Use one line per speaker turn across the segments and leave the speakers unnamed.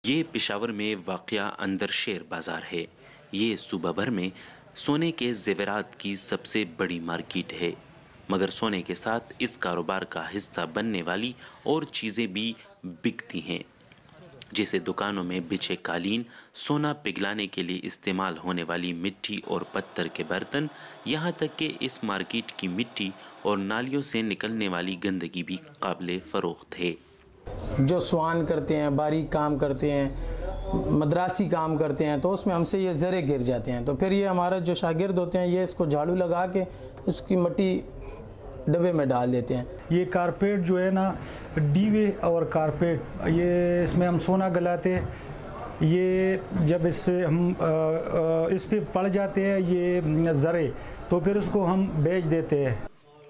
ये पेशावर में वाक़या अंदर शेर बाज़ार है। ये सूबा भर में सोने के ज़ेवरात की सबसे बड़ी मार्केट है, मगर सोने के साथ इस कारोबार का हिस्सा बनने वाली और चीज़ें भी बिकती हैं, जैसे दुकानों में बिछे कालीन, सोना पिघलाने के लिए इस्तेमाल होने वाली मिट्टी और पत्थर के बर्तन, यहाँ तक कि इस मार्केट की मिट्टी और नालियों से निकलने वाली गंदगी भी काबिल फ़रोख्त है।
जो स्वान करते हैं, बारीक काम करते हैं, मद्रासी काम करते हैं, तो उसमें हमसे ये ज़रे गिर जाते हैं, तो फिर ये हमारा जो शागिर्द होते हैं ये इसको झाड़ू लगा के इसकी मिट्टी डब्बे में डाल देते हैं।
ये कारपेट जो है ना, डीवे और कारपेट, ये इसमें हम सोना गलाते हैं। ये जब इससे हम इस पे पड़ जाते हैं ये ज़रे, तो फिर उसको हम बेच देते हैं।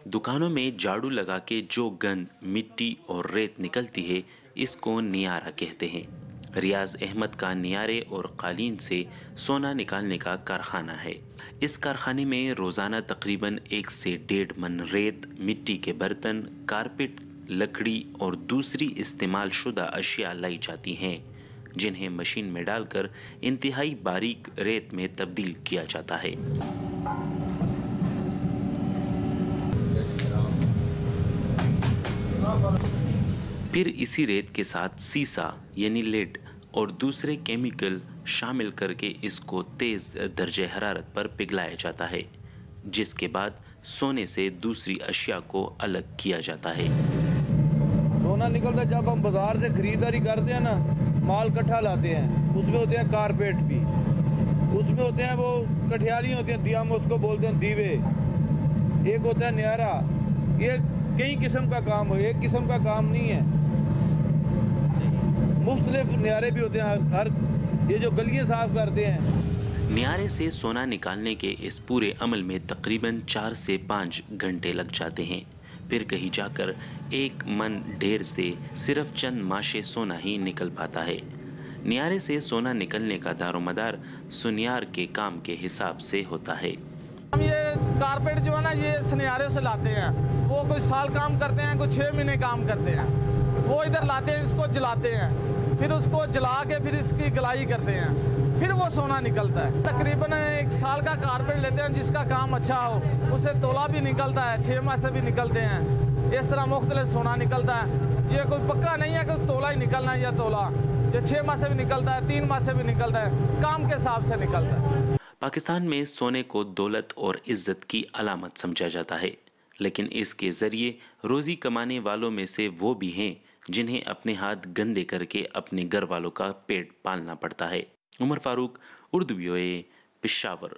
दुकानों में झाड़ू लगा के जो गंद, मिट्टी और रेत निकलती है, इसको नियारा कहते हैं। रियाज अहमद का नियारे और कालीन से सोना निकालने का कारखाना है। इस कारखाने में रोज़ाना तकरीबन 1 से 1.5 मन रेत, मिट्टी के बर्तन, कारपेट, लकड़ी और दूसरी इस्तेमाल शुदा अशिया लाई जाती हैं, जिन्हें मशीन में डालकर इंतहाई बारीक रेत में तब्दील किया जाता है। फिर इसी रेत के साथ सीसा यानी लेड और दूसरे केमिकल शामिल करके इसको तेज दर्जे हरारत पर पिघलाया जाता है, जिसके बाद सोने से दूसरी अशिया को अलग किया जाता है।
सोना निकलता जब हम बाजार से खरीदारी करते हैं ना, माल इकट्ठा लाते हैं, उसमें होते हैं कारपेट भी, उसमें होते हैं वो कठियाली होती हैं, दिया में उसको बोलते हैं दीवे, एक होता है न्यारा। ये कई किस्म का काम हो, एक किस्म का काम नहीं है, मुख्तलिफ न्यारे भी होते हैं। हर ये जो गलियां साफ करते हैं।
न्यारे से सोना निकालने के इस पूरे अमल में तकरीबन 4 से 5 घंटे लग जाते हैं। फिर कहीं जाकर 1 मन ढेर से सिर्फ चंद माशे सोना ही निकल पाता है। न्यारे से सोना निकलने का दारोमदार सुनियार के काम के हिसाब से होता है।
हम ये कारपेट जो है ना, ये सुनियारे से लाते हैं। वो कोई साल काम करते हैं, कोई 6 महीने काम करते हैं। वो इधर लाते हैं, इसको जलाते हैं, फिर उसको जला के फिर इसकी गलाई करते हैं, फिर वो सोना निकलता है। तकरीबन 1 साल का कारपेट लेते हैं, जिसका काम अच्छा हो उससे तोला भी निकलता है, 6 माह से भी निकलते हैं। इस तरह मुख्तलिफ सोना निकलता है। ये कोई पक्का नहीं है कि तोला ही निकलना है या तोला, ये 6 माह से भी निकलता है, 3 माह से भी निकलता है, काम के हिसाब से निकलता है।
पाकिस्तान में सोने को दौलत और इज्जत की अलामत समझा जाता है, लेकिन इसके ज़रिए रोज़ी कमाने वालों में से वो भी हैं जिन्हें अपने हाथ गंदे करके अपने घर वालों का पेट पालना पड़ता है। उमर फारूक, उर्दू VOA, पेशावर।